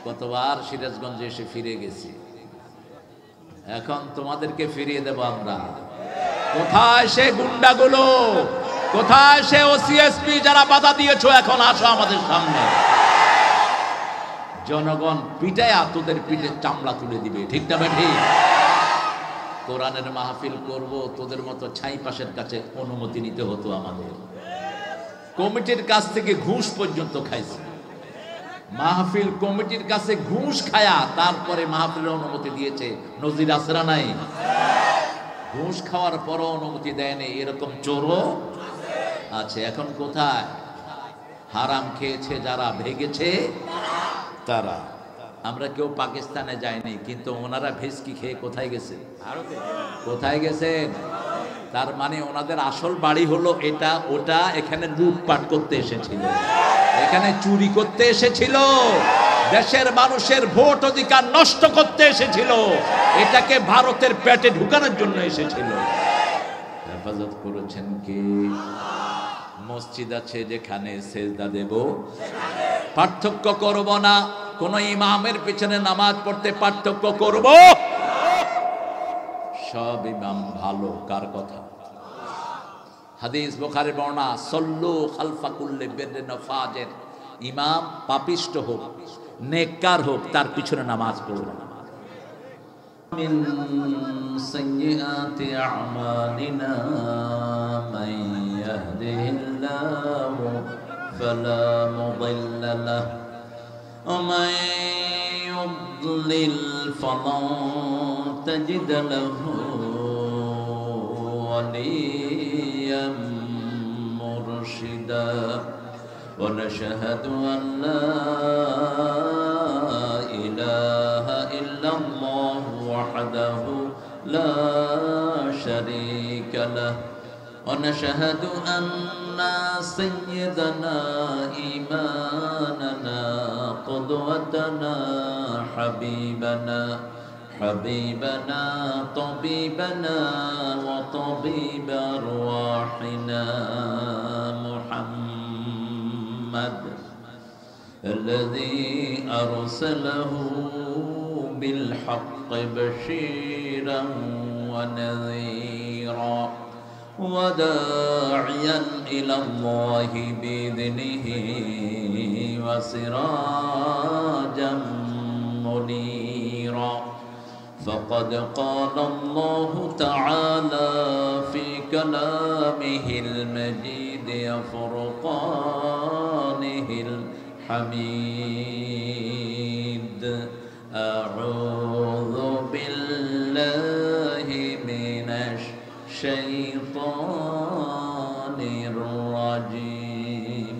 কতবার সিরাজগঞ্জে এসে ফিরে গেছি, এখন তোমাদেরকে ফিরিয়ে দেব আমরা। কোথায় সে গুন্ডাগুলো, কোথায় সে ওসিএসপি যারা বাধা দিয়েছো, এখন আসো আমাদের সামনে। জনগণ পিটায় তোদের পিঠে চামড়া তুলে দিবে, ঠিক না ঠিক? কোরআনের মাহফিল করব, তোদের মতো ছাই পাশের কাছে অনুমতি নিতে হতো আমাদের। কমিটির কাছ থেকে ঘুষ পর্যন্ত খাইছে, মাহফিল কমিটির কাছে ঘুষ খায়া তারপরে মাহফিলের অনুমতি দিয়েছে। নজির আসরা নাই? ঘুষ খাওয়ার পরও অনুমতি দেয়নি, এরকম চোরও আছে। এখন কোথায়? হারাম খেয়েছে যারা, ভেগেছে তারা। আমরা কেউ পাকিস্তানে যাইনি, কিন্তু ওনারা ভেস্কি খেয়ে কোথায় গেছে? কোথায় গেছেন? তার মানে ওনাদের আসল বাড়ি হলো এটা ওটা, এখানে লুটপাট করতে এসেছিল, এখানে চুরি করতে এসেছিল, দেশের মানুষের ভোট অধিকার নষ্ট করতে এসেছিল, এটাকে ভারতের পেটে ঢুকানোর জন্য এসেছিল। হেফাজত করেছেন কে? মসজিদ আছে যেখানে সেজদা দেব, পার্থক্য করব না। কোন ইমামের পিছনে নামাজ পড়তে পার্থক্য করব? সব ইমাম ভালো। কার কথা? হাদিস বুখারী বর্ণনা, সল্লু খালফা কুল্লি বিররিন ওয়া ফাজির। ইমাম পাপিষ্ট হোক নেককার হোক, তার পিছনে নামাজ পড়বেন। মিন সাইয়্যাতি আ'মালিনা মান ইয়াহদিহিল্লাহু ফালা মুদিল্লা লাহু ওয়া মান ইউদ্লিল ফালান তাজিদ লাহু ওয়ালিয়্যান মুরশিদা। ونشهد أن لا إله إلا الله وحده لا شريك له ونشهد أن سيدنا إمامنا قدوتنا حبيبنا طبيبنا وطبيب أرواحنا محمد الذي أرسله بالحق بشيرا ونذيرا وداعيا إلى الله بإذنه وسراجا منيرا. فقد قال الله تعالى في كلامه المجيد وفرقانه الحميد: أعوذ بالله من الشيطان الرجيم.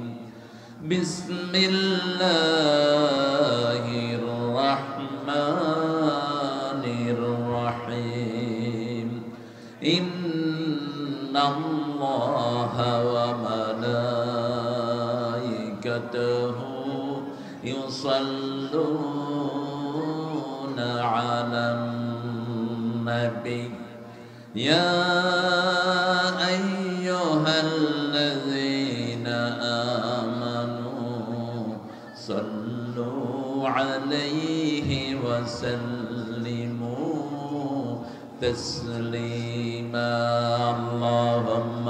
بسم الله الرحمن الرحيم. إن الله وملائكته يصلون على النبي يا أيها الذين آمنوا صلوا عليه وسلموا تسليما. اللهم